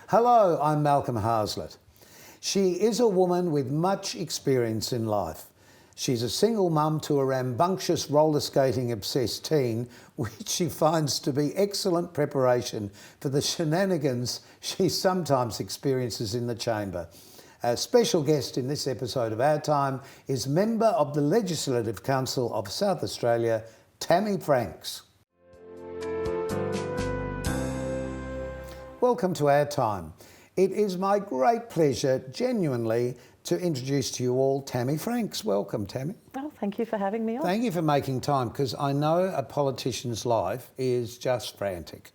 Hello, I'm Malcolm Haslett. She is a woman with much experience in life. She's a single mum to a rambunctious roller skating obsessed teen, which she finds to be excellent preparation for the shenanigans she sometimes experiences in the chamber. A special guest in this episode of OurTime is member of the Legislative Council of South Australia, Tammy Franks. Welcome to OurTime. It is my great pleasure, genuinely, to introduce to you all Tammy Franks. Welcome, Tammy. Oh, thank you for having me on. Thank you for making time, because I know a politician's life is just frantic.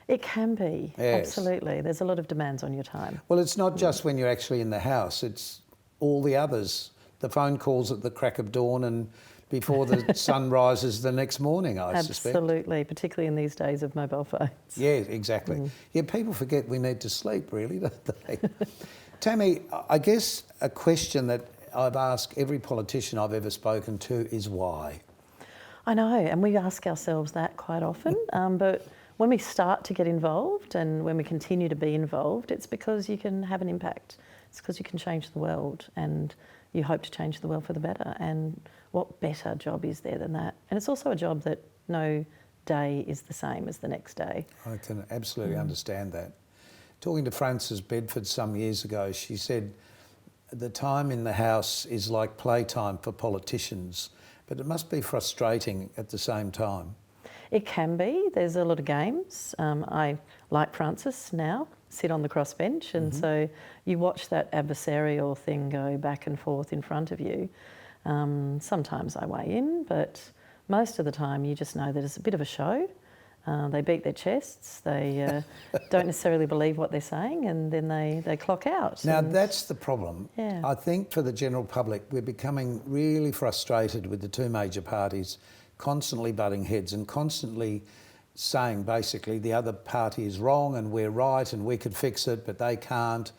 It can be, Yes. absolutely. There's a lot of demands on your time. Well, it's not just when you're actually in the house, it's all the others. The phone calls at the crack of dawn and before the sun rises the next morning, I suspect. Absolutely, particularly in these days of mobile phones. Yeah, exactly. Yeah, people forget we need to sleep, really, don't they? Tammy, I guess a question that I've asked every politician I've ever spoken to is why? I know, and we ask ourselves that quite often, but when we start to get involved and when we continue to be involved, it's because you can have an impact. It's because you can change the world and you hope to change the world for the better. And what better job is there than that? And it's also a job that no day is the same as the next day. I can absolutely understand that. Talking to Frances Bedford some years ago, she said, the time in the House is like playtime for politicians, but it must be frustrating at the same time. It can be. There's a lot of games. I, like Frances now, sit on the crossbench, and so you watch that adversarial thing go back and forth in front of you. Sometimes I weigh in, but most of the time you just know that it's a bit of a show. They beat their chests, they don't necessarily believe what they're saying, and then they clock out. Now, that's the problem. Yeah. I think for the general public, we're becoming really frustrated with the two major parties constantly butting heads and constantly saying basically the other party is wrong and we're right and we could fix it, but they can't.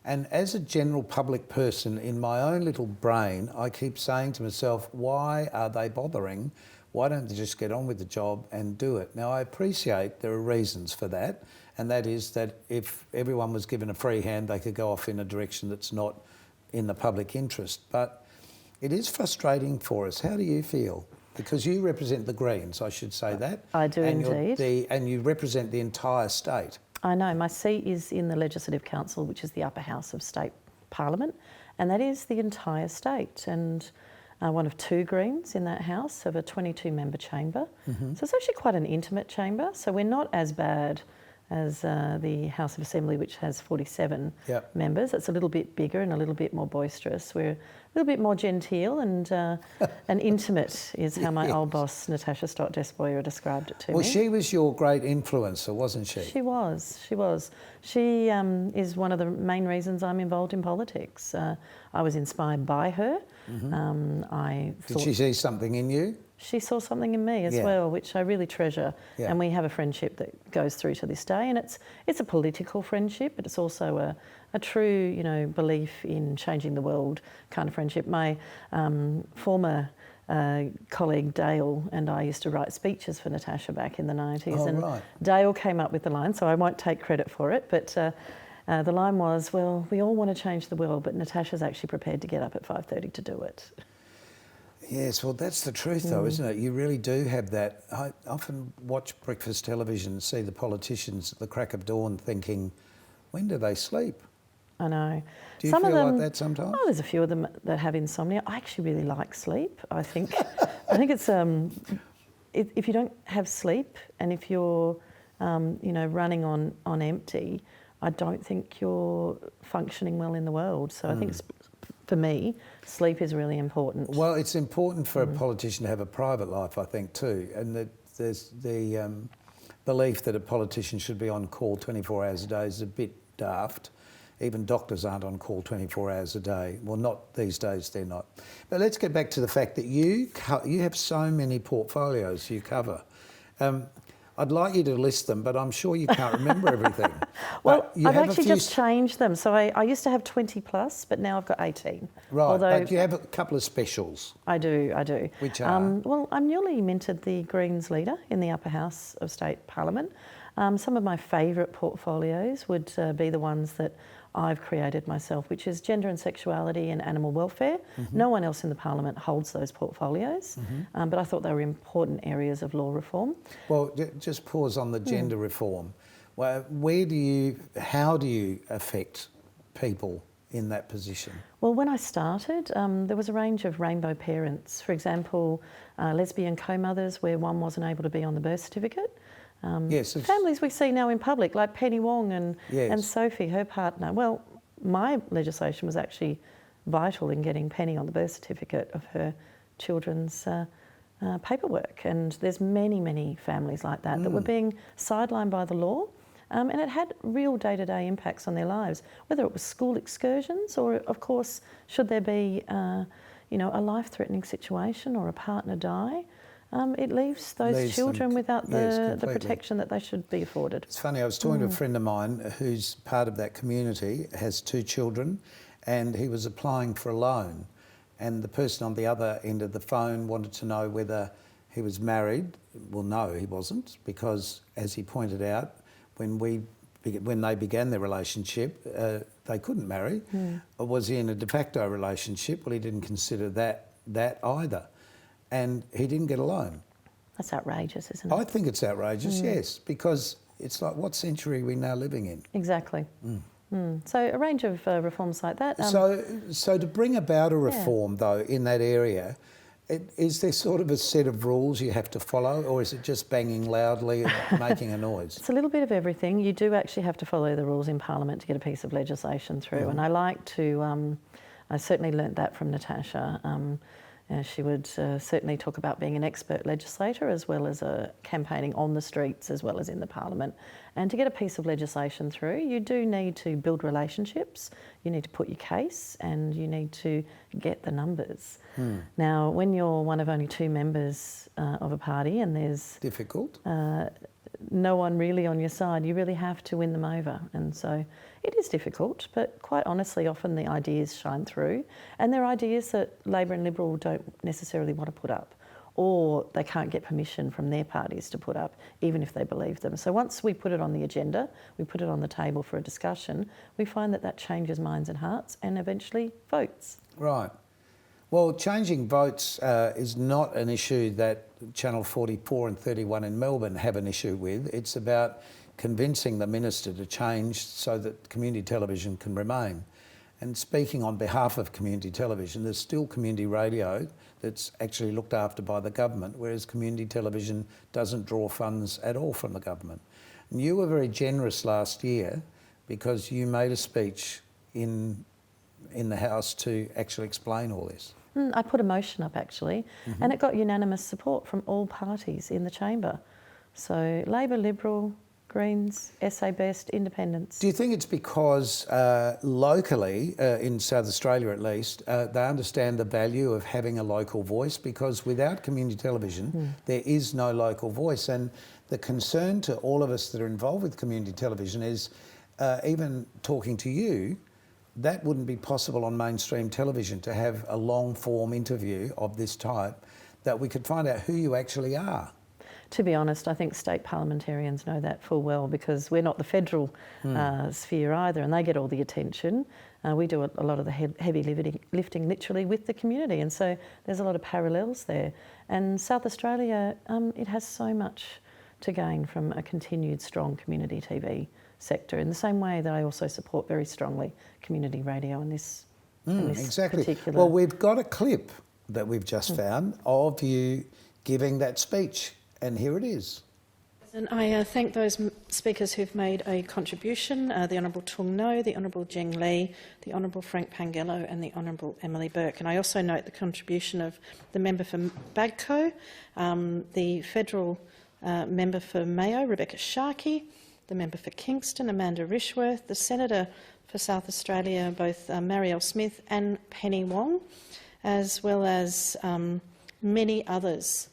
And as a general public person, in my own little brain, I keep saying to myself, why are they bothering? Why don't they just get on with the job and do it? Now, I appreciate there are reasons for that, and that is that if everyone was given a free hand, they could go off in a direction that's not in the public interest. But it is frustrating for us. How do you feel? Because you represent the Greens, I should say that. I do indeed. And you represent the entire state. I know. My seat is in the Legislative Council, which is the upper house of state parliament, and that is the entire state. And one of two Greens in that house of a 22-member chamber. So it's actually quite an intimate chamber. So we're not as bad as the House of Assembly, which has 47 members. It's a little bit bigger and a little bit more boisterous. We're a little bit more genteel and intimate is how my old boss, Natasha Stott-Despoja, described it to me. Well, she was your great influencer, wasn't she? She was. She is one of the main reasons I'm involved in politics. I was inspired by her. Did she see something in you? She saw something in me as well, which I really treasure. Yeah. And we have a friendship that goes through to this day. And it's a political friendship, but it's also a true, belief in changing the world kind of friendship. My former colleague Dale and I used to write speeches for Natasha back in the 90s. Oh, and right. Dale came up with the line, so I won't take credit for it, but the line was, well, we all want to change the world, but Natasha's actually prepared to get up at 5:30 to do it. Yes, well, that's the truth, though, isn't it? You really do have that. I often watch breakfast television and see the politicians at the crack of dawn thinking, when do they sleep? I know. Do you Some feel of them, like that sometimes? Oh, there's a few of them that have insomnia. I actually really like sleep. I think it's if you don't have sleep and if you're running on empty, I don't think you're functioning well in the world. So I think for me, sleep is really important. Well, it's important for a politician to have a private life, I think, too. And there's the belief that a politician should be on call 24 hours a day is a bit daft. Even doctors aren't on call 24 hours a day. Well, not these days, they're not. But let's get back to the fact that you have so many portfolios you cover. I'd like you to list them, but I'm sure you can't remember everything. Well, I've actually just changed them. So I used to have 20 plus, but now I've got 18. Right, but you have a couple of specials. I do. Which are? Well, I newly minted the Greens leader in the upper house of state parliament. Some of my favourite portfolios would be the ones that I've created myself, which is gender and sexuality and animal welfare. No one else in the Parliament holds those portfolios, but I thought they were important areas of law reform. Well, just pause on the gender reform. Well, how do you affect people in that position? Well, when I started, there was a range of rainbow parents. For example, lesbian co-mothers where one wasn't able to be on the birth certificate. Yes, families we see now in public, like Penny Wong and Yes. Sophie, her partner. Well, my legislation was actually vital in getting Penny on the birth certificate of her children's paperwork. And there's many, many families like that that were being sidelined by the law. And it had real day-to-day impacts on their lives, whether it was school excursions or, of course, should there be, a life-threatening situation or a partner die, it leaves those children without the protection that they should be afforded. It's funny, I was talking to a friend of mine who's part of that community, has 2 children, and he was applying for a loan. And the person on the other end of the phone wanted to know whether he was married. Well, no, he wasn't, because, as he pointed out, when they began their relationship, they couldn't marry. Or was he in a de facto relationship? Well, he didn't consider that either. And he didn't get a loan. That's outrageous, isn't it? I think it's outrageous, yes, because it's like, what century are we now living in? Exactly. So a range of reforms like that. So to bring about a reform, though, in that area, is there sort of a set of rules you have to follow, or is it just banging loudly and making a noise? It's a little bit of everything. You do actually have to follow the rules in Parliament to get a piece of legislation through. And I like to, I certainly learnt that from Natasha. She would certainly talk about being an expert legislator as well as campaigning on the streets as well as in the Parliament. And to get a piece of legislation through, you do need to build relationships, you need to put your case, and you need to get the numbers. Now, when you're one of only 2 members of a party and there's... Difficult. No one really on your side, you really have to win them over. And so it is difficult, but quite honestly, often the ideas shine through, and they're ideas that Labor and Liberal don't necessarily want to put up, or they can't get permission from their parties to put up, even if they believe them. So once we put it on the agenda, we put it on the table for a discussion, we find that changes minds and hearts and eventually votes. Right. Well, changing votes is not an issue that Channel 44 and 31 in Melbourne have an issue with. It's about convincing the minister to change so that community television can remain. And speaking on behalf of community television, there's still community radio that's actually looked after by the government, whereas community television doesn't draw funds at all from the government. And you were very generous last year because you made a speech in the House to actually explain all this. I put a motion up actually, and it got unanimous support from all parties in the chamber. So Labor, Liberal, Greens, SA Best, Independents. Do you think it's because locally, in South Australia at least, they understand the value of having a local voice? Because without community television, there is no local voice. And the concern to all of us that are involved with community television is, even talking to you, that wouldn't be possible on mainstream television, to have a long-form interview of this type, that we could find out who you actually are. To be honest, I think state parliamentarians know that full well, because we're not the federal sphere either, and they get all the attention. We do a lot of the heavy lifting literally with the community, and so there's a lot of parallels there. And South Australia, it has so much to gain from a continued strong community TV sector, in the same way that I also support very strongly community radio in this, exactly. particular... Well, we've got a clip that we've just found of you giving that speech, and here it is. And I thank those speakers who've made a contribution, the Honourable Tung No, the Honourable Jeng Lee, the Honourable Frank Pangello and the Honourable Emily Burke. And I also note the contribution of the member for Bagco, the federal member for Mayo, Rebecca Sharkey, the member for Kingston, Amanda Rishworth, the Senator for South Australia, both Marielle Smith and Penny Wong, as well as many others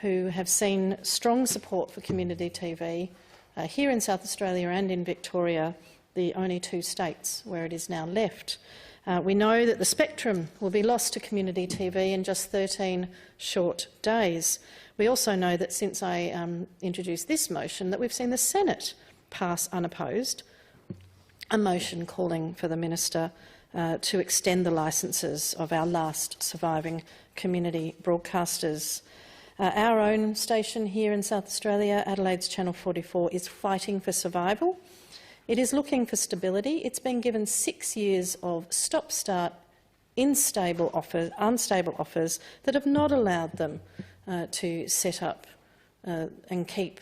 who have seen strong support for community TV here in South Australia and in Victoria, the only 2 states where it is now left. We know that the spectrum will be lost to community TV in just 13 short days. We also know that since I introduced this motion, that we've seen the Senate pass unopposed a motion calling for the Minister to extend the licences of our last surviving community broadcasters. Our own station here in South Australia, Adelaide's Channel 44, is fighting for survival. It is looking for stability. It's been given 6 years of stop-start, unstable offers that have not allowed them to set up and keep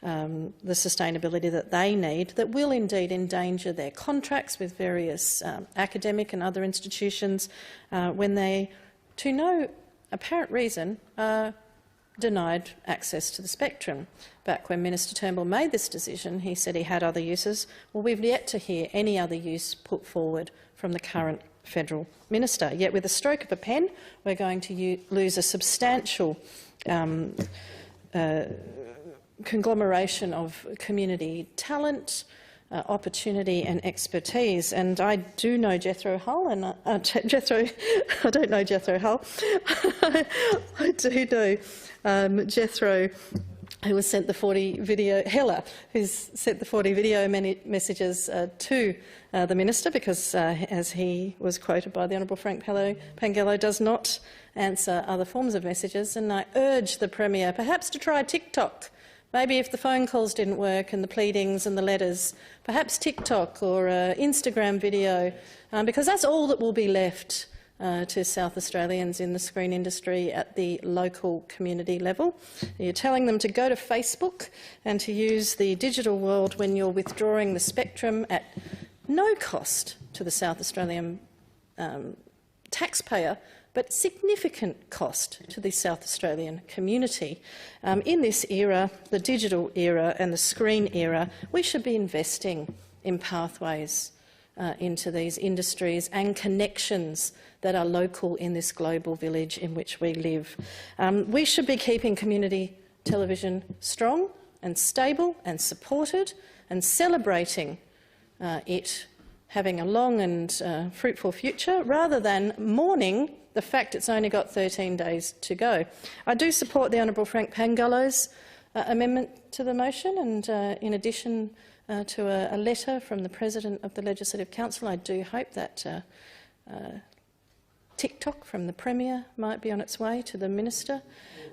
the sustainability that they need, that will indeed endanger their contracts with various academic and other institutions when they, to no apparent reason, are denied access to the spectrum. Back when Minister Turnbull made this decision, he said he had other uses. Well, we've yet to hear any other use put forward from the current federal minister. Yet with a stroke of a pen, we're going to lose a substantial conglomeration of community talent, opportunity and expertise. And I do know Jethro Hull, and Jethro, I don't know Jethro Hull. I do know Jethro, who was sent the 40 video, Heller, who's sent the 40 video messages to the Minister, because as he was quoted by the Honourable Frank Pangello, does not answer other forms of messages. And I urge the Premier perhaps to try TikTok. Maybe if the phone calls didn't work and the pleadings and the letters, perhaps TikTok or Instagram video, because that's all that will be left to South Australians in the screen industry at the local community level. You're telling them to go to Facebook and to use the digital world when you're withdrawing the spectrum at no cost to the South Australian taxpayer, but significant cost to the South Australian community. In this era, the digital era and the screen era, we should be investing in pathways into these industries and connections that are local in this global village in which we live. We should be keeping community television strong and stable and supported, and celebrating it having a long and fruitful future, rather than mourning the fact it's only got 13 days to go. I do support the Honourable Frank Pangello's amendment to the motion, and in addition to a letter from the President of the Legislative Council, I do hope that TikTok from the Premier might be on its way to the Minister.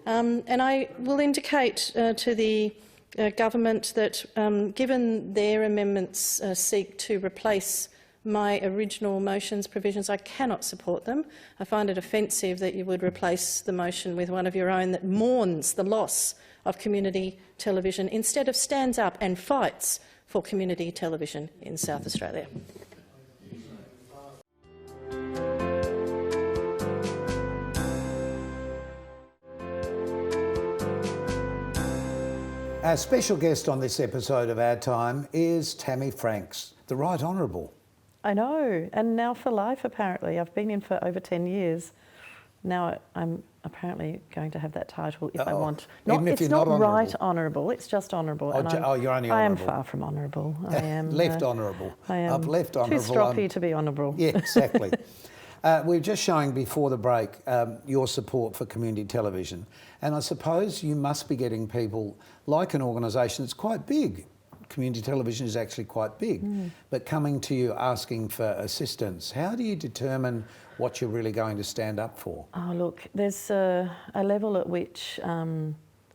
And I will indicate to the government that, given their amendments seek to replace my original motion's provisions, I cannot support them. I find it offensive that you would replace the motion with one of your own that mourns the loss of community television instead of stands up and fights for community television in South Australia. Our special guest on this episode of OurTime is Tammy Franks, the Right Honourable. I know, and now for life apparently. I've been in for over 10 years. Now I'm apparently going to have that title if I want. It's not right honourable, it's just honourable. You're only honourable. I am far from honourable. I am left honourable. I am left honourable. Too stroppy to be honourable. Yeah, exactly. We were just showing before the break your support for community television, and I suppose you must be getting people like an organisation that's quite big. Community television is actually quite big, but coming to you asking for assistance. How do you determine what you're really going to stand up for? Oh, look, there's a level at which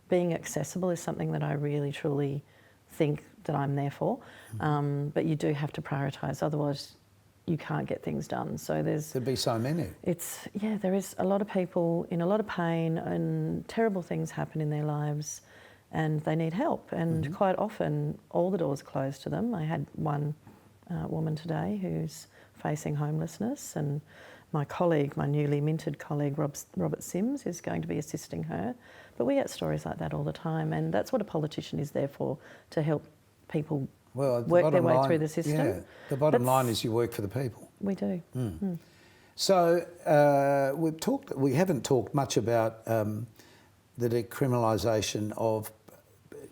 being accessible is something that I really, truly think that I'm there for, but you do have to prioritise, otherwise you can't get things done. So there'd be so many. There is a lot of people in a lot of pain, and terrible things happen in their lives, and they need help. And quite often, all the doors are closed to them. I had one woman today who's facing homelessness, and my colleague, my newly minted colleague, Robert Sims, is going to be assisting her. But we get stories like that all the time, and that's what a politician is there for, to help people work their way through the system. Yeah, the bottom line is you work for the people. We do. So we haven't talked much about the decriminalisation of,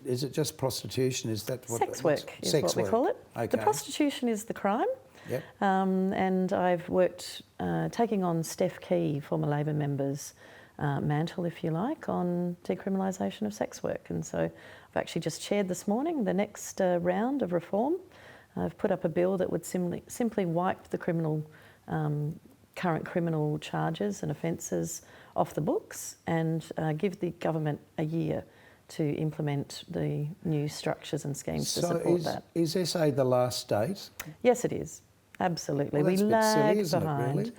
is it just prostitution? Is that what sex work is what we call it. Okay. The prostitution is the crime, Yep. And I've worked, taking on Steph Key, former Labor member's mantle, if you like, on decriminalisation of sex work. And so I've actually just chaired this morning the next round of reform. I've put up a bill that would simply wipe the current criminal charges and offences off the books and give the government a year to implement the new structures and schemes to support that. Is SA the last state? Yes, it is. Absolutely. Well, that's we a bit silly, lag isn't behind. It, really?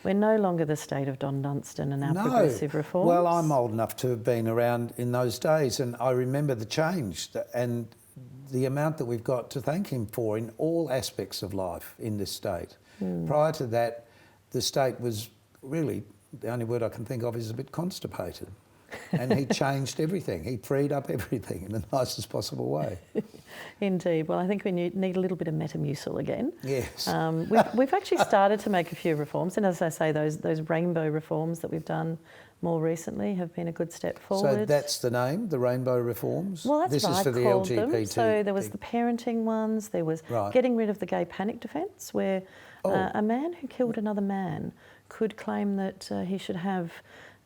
We're no longer the state of Don Dunstan and our progressive reforms. Well, I'm old enough to have been around in those days, and I remember the change and the amount that we've got to thank him for in all aspects of life in this state. Prior to that, the state was really, the only word I can think of is a bit constipated. And he changed everything. He freed up everything in the nicest possible way. Indeed. Well, I think we need a little bit of Metamucil again. Yes. We've actually started to make a few reforms, and as I say, those rainbow reforms that we've done more recently have been a good step forward. So that's the name, the rainbow reforms? Well, that's this what is I for the called LGBT. them. So there was the parenting ones, there was getting rid of the gay panic defence, where a man who killed another man could claim that he should have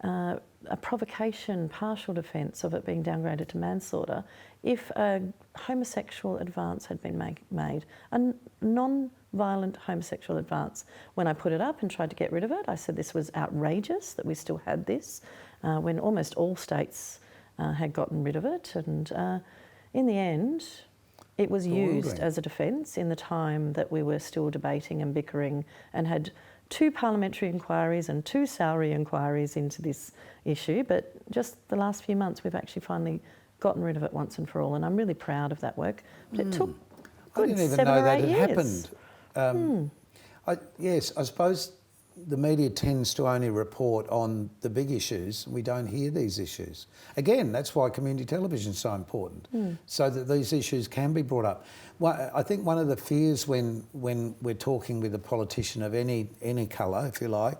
a provocation, partial defence of it being downgraded to manslaughter if a homosexual advance had been made, a non-violent homosexual advance. When I put it up and tried to get rid of it, I said this was outrageous that we still had this when almost all states had gotten rid of it. And in the end, it was used as a defence in the time that we were still debating and bickering and had 2 parliamentary inquiries and 2 salary inquiries into this issue, but just the last few months we've actually finally gotten rid of it once and for all, and I'm really proud of that work. But it took good 7 or 8 years. I didn't even know that had happened. Yes, I suppose the media tends to only report on the big issues. We don't hear these issues. Again, that's why community television is so important, so that these issues can be brought up. Well, I think one of the fears when we're talking with a politician of any colour, if you like,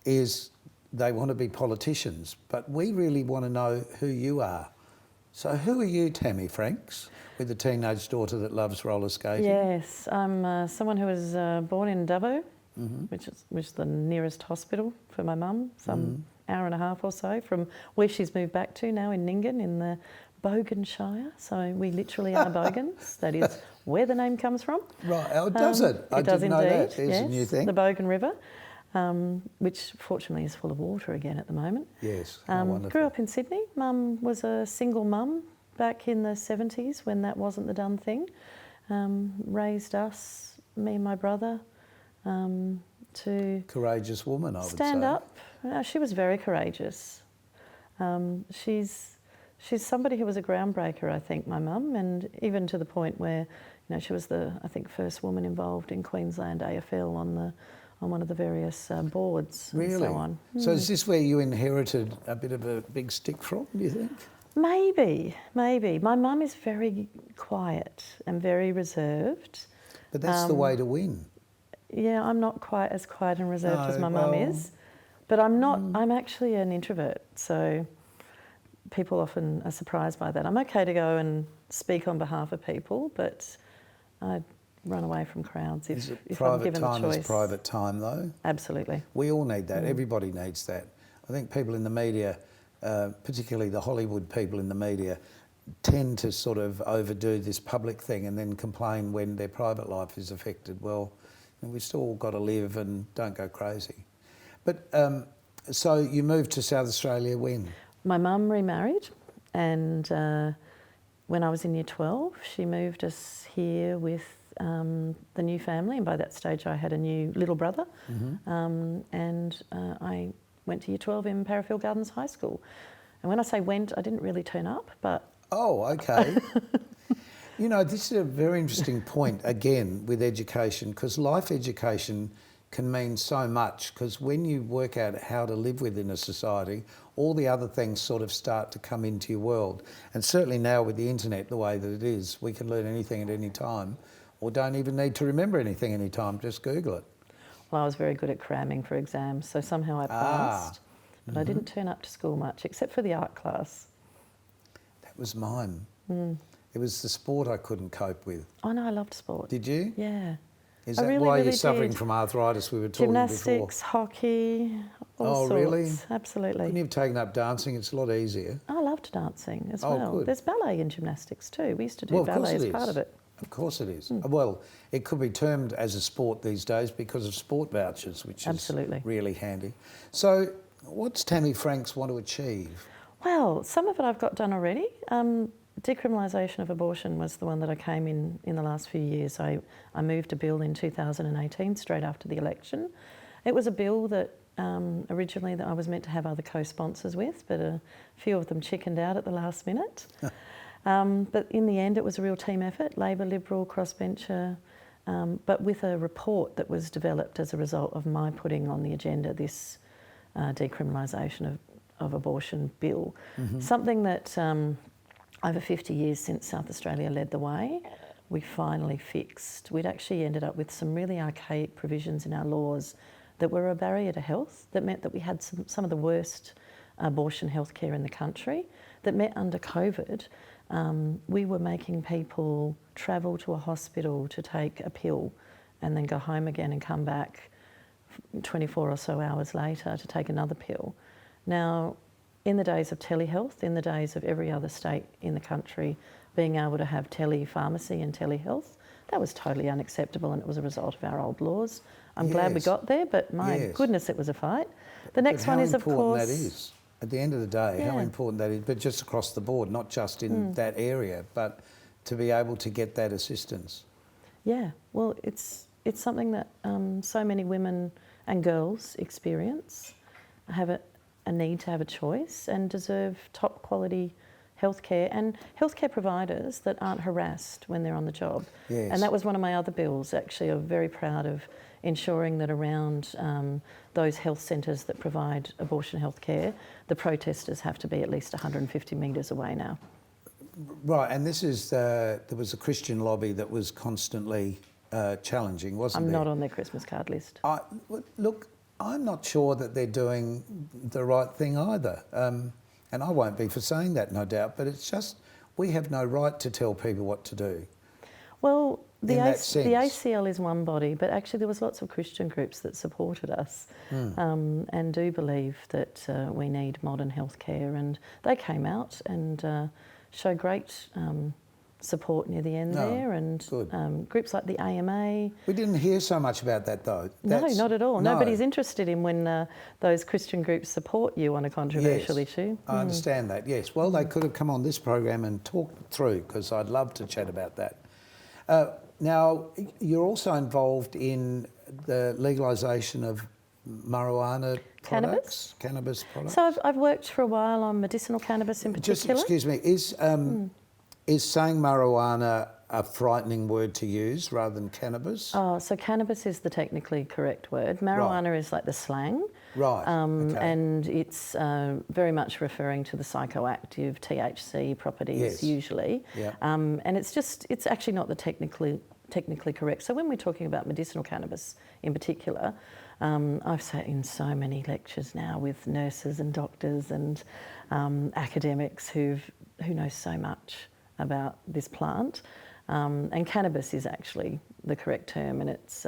is they want to be politicians, but we really want to know who you are. So who are you, Tammy Franks, with a teenage daughter that loves roller skating? Yes, I'm someone who was born in Dubbo, which is the nearest hospital for my mum, some hour and a half or so from where she's moved back to now in Nyngan in the Bogan Shire. So we literally are Bogans. That is where the name comes from. Right, oh, does it? I didn't know that. There's a new thing. The Bogan River, which fortunately is full of water again at the moment. Yes, grew up in Sydney. Mum was a single mum back in the 70s when that wasn't the done thing. Raised us, me and my brother, to... Courageous woman, I would say. Stand up. She was very courageous. She's somebody who was a groundbreaker, I think, my mum, and even to the point where, she was the, I think, first woman involved in Queensland AFL on one of the various boards and so on. So is this where you inherited a bit of a big stick from, do you think? Maybe. My mum is very quiet and very reserved. But that's the way to win. Yeah, I'm not quite as quiet and reserved as my mum is. But I'm not, I'm actually an introvert, so people often are surprised by that. I'm okay to go and speak on behalf of people, but I run away from crowds if I'm given the choice. Private time is private time, though. Absolutely. We all need that. Everybody needs that. I think people in the media, particularly the Hollywood people in the media, tend to sort of overdo this public thing and then complain when their private life is affected. Well, we've still got to live and don't go crazy. But so you moved to South Australia when? My mum remarried, and when I was in Year 12, she moved us here with the new family, and by that stage I had a new little brother, and I went to Year 12 in Parafield Gardens High School. And when I say went, I didn't really turn up, but... Oh, okay. This is a very interesting point, again, with education, because life education can mean so much, because when you work out how to live within a society, all the other things sort of start to come into your world. And certainly now with the internet, the way that it is, we can learn anything at any time, or don't even need to remember anything any time, just Google it. Well, I was very good at cramming for exams, so somehow I passed. But I didn't turn up to school much, except for the art class. That was mine. It was the sport I couldn't cope with. Oh no, I loved sport. Did you? Yeah. Is I that really, why really you're suffering did. from arthritis we were talking before? Gymnastics, hockey, all Oh, sorts. really? Absolutely. Couldn't you have taken up dancing? It's a lot easier. I loved dancing as Oh, well. good. There's ballet in gymnastics too. We used to do Well, of course ballet it as part is. of it. Of course it is. Well, it could be termed as a sport these days because of sport vouchers, which Absolutely. is really handy. So what's Tammy Franks want to achieve? Well, some of it I've got done already. Decriminalisation of abortion was the one that I came in the last few years. I moved a bill in 2018, straight after the election. It was a bill that originally that I was meant to have other co-sponsors with, but a few of them chickened out at the last minute. But in the end, it was a real team effort, Labor, Liberal, crossbencher, but with a report that was developed as a result of my putting on the agenda this decriminalisation of abortion bill. Something that over 50 years since South Australia led the way, we finally fixed. We'd actually ended up with some really archaic provisions in our laws that were a barrier to health, that meant that we had some of the worst abortion healthcare in the country, that meant under COVID, we were making people travel to a hospital to take a pill and then go home again and come back 24 or so hours later to take another pill. Now, in the days of telehealth, in the days of every other state in the country being able to have tele-pharmacy and telehealth, that was totally unacceptable, and it was a result of our old laws. I'm glad we Yes. got there, but my goodness, it was a fight. The next But one is, of course... how important that is. At the end of the day, how Yeah. important that is, but just across the board, not just in that area, but to be able to get that assistance. Yeah, well, it's something that so many women and girls experience, have a need to have a choice and deserve top quality healthcare and healthcare providers that aren't harassed when they're on the job. Yes. And that was one of my other bills, actually. I'm very proud of ensuring that around those health centres that provide abortion healthcare, the protesters have to be at least 150 metres away now. Right, and this is, there was a Christian lobby that was constantly challenging, wasn't I'm there? not on their Christmas card list. Look, I'm not sure that they're doing the right thing either. And I won't be for saying that, no doubt, but it's just, we have no right to tell people what to do. Well, the in that sense. ACL is one body, but actually there was lots of Christian groups that supported us and do believe that we need modern healthcare, and they came out and showed great support near the end there, and groups like the AMA. We didn't hear so much about that though. No, not at all. No. Nobody's interested in when those Christian groups support you on a controversial issue. I understand that, yes. Well, they could have come on this program and talked through, because I'd love to chat about that. Now, you're also involved in the legalisation of marijuana products? Cannabis products? So I've worked for a while on medicinal cannabis in particular. Just, excuse me, is saying marijuana a frightening word to use rather than cannabis? Oh, so cannabis is the technically correct word. Marijuana is like the slang. Right, okay. And it's very much referring to the psychoactive THC properties usually. Yeah. And it's actually not the technically correct. So when we're talking about medicinal cannabis in particular, I've sat in so many lectures now with nurses and doctors and academics who know so much about this plant. And cannabis is actually the correct term, and it's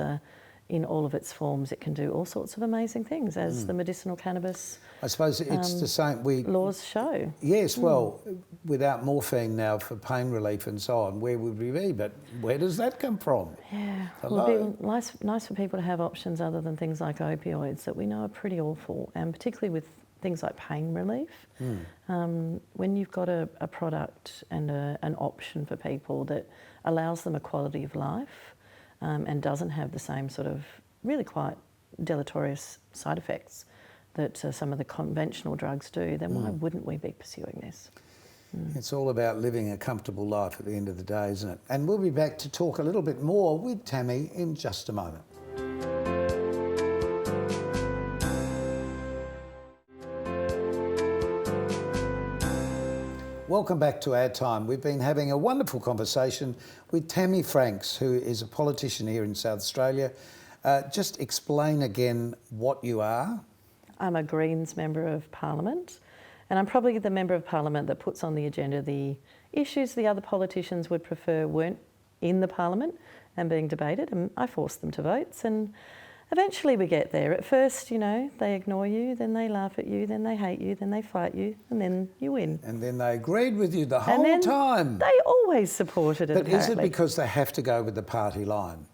in all of its forms. It can do all sorts of amazing things, as the medicinal cannabis I suppose it's the same. laws show. Yes, well, without morphine now for pain relief and so on, where would we be? But where does that come from? Yeah, Hello? it would be nice for people to have options other than things like opioids that we know are pretty awful, and particularly with things like pain relief. When you've got a product and an option for people that allows them a quality of life and doesn't have the same sort of really quite deleterious side effects that some of the conventional drugs do, then why wouldn't we be pursuing this? It's all about living a comfortable life at the end of the day, isn't it? And we'll be back to talk a little bit more with Tammy in just a moment. Welcome back to OurTime. We've been having a wonderful conversation with Tammy Franks, who is a politician here in South Australia. Just explain again what you are. I'm a Greens Member of Parliament, and I'm probably the Member of Parliament that puts on the agenda the issues the other politicians would prefer weren't in the Parliament, and being debated, and I force them to votes, and eventually we get there. At first, you know, they ignore you, then they laugh at you, then they hate you, then they fight you, and then you win. And then they agreed with you the And whole then time. they always supported it, But is it apparently. because they have to go with the party line?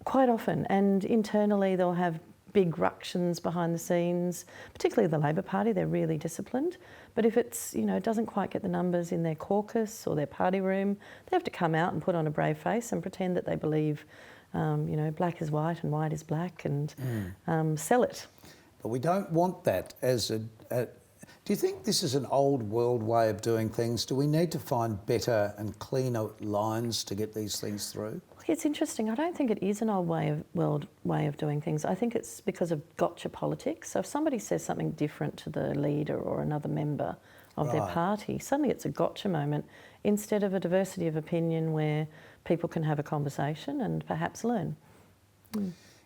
Quite often, and internally they'll have big ructions behind the scenes, particularly the Labor Party. They're really disciplined. But if it's, you know, doesn't quite get the numbers in their caucus or their party room, they have to come out and put on a brave face and pretend that they believe, you know, black is white and white is black, and sell it. But we don't want that as a... Do you think this is an old world way of doing things? Do we need to find better and cleaner lines to get these things through? It's interesting. I don't think it is an old world way of doing things. I think it's because of gotcha politics. So if somebody says something different to the leader or another member of their party, suddenly it's a gotcha moment instead of a diversity of opinion where people can have a conversation and perhaps learn.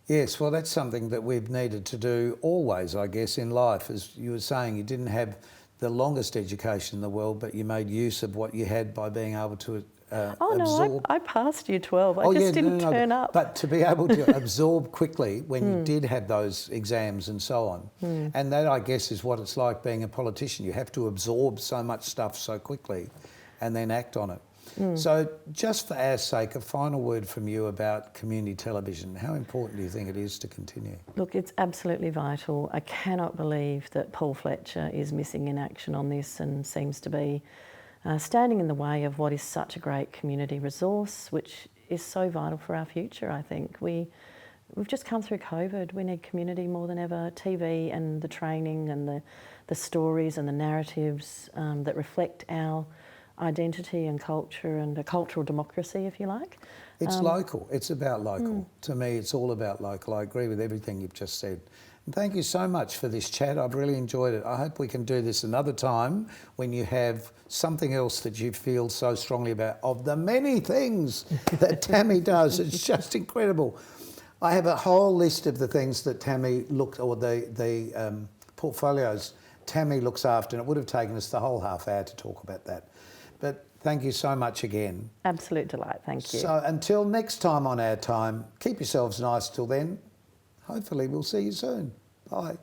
Yes, well, that's something that we've needed to do always, I guess, in life. As you were saying, you didn't have the longest education in the world, but you made use of what you had by being able to absorb. No, I passed year 12. I just didn't turn up. But to be able to absorb quickly when you did have those exams and so on. And that, I guess, is what it's like being a politician. You have to absorb so much stuff so quickly and then act on it. So just for our sake, a final word from you about community television. How important do you think it is to continue? Look, it's absolutely vital. I cannot believe that Paul Fletcher is missing in action on this and seems to be standing in the way of what is such a great community resource, which is so vital for our future, I think. We've just come through COVID. We need community more than ever. TV and the training and the stories and the narratives that reflect our identity and culture and a cultural democracy, if you like. It's local. It's about local. To me, it's all about local. I agree with everything you've just said. And thank you so much for this chat. I've really enjoyed it. I hope we can do this another time when you have something else that you feel so strongly about. Of the many things that Tammy does, it's just incredible. I have a whole list of the things that Tammy looked, or the portfolios Tammy looks after, and it would have taken us the whole half hour to talk about that. But thank you so much again. Absolute delight, thank you. So until next time on Our Time, keep yourselves nice till then. Hopefully we'll see you soon. Bye.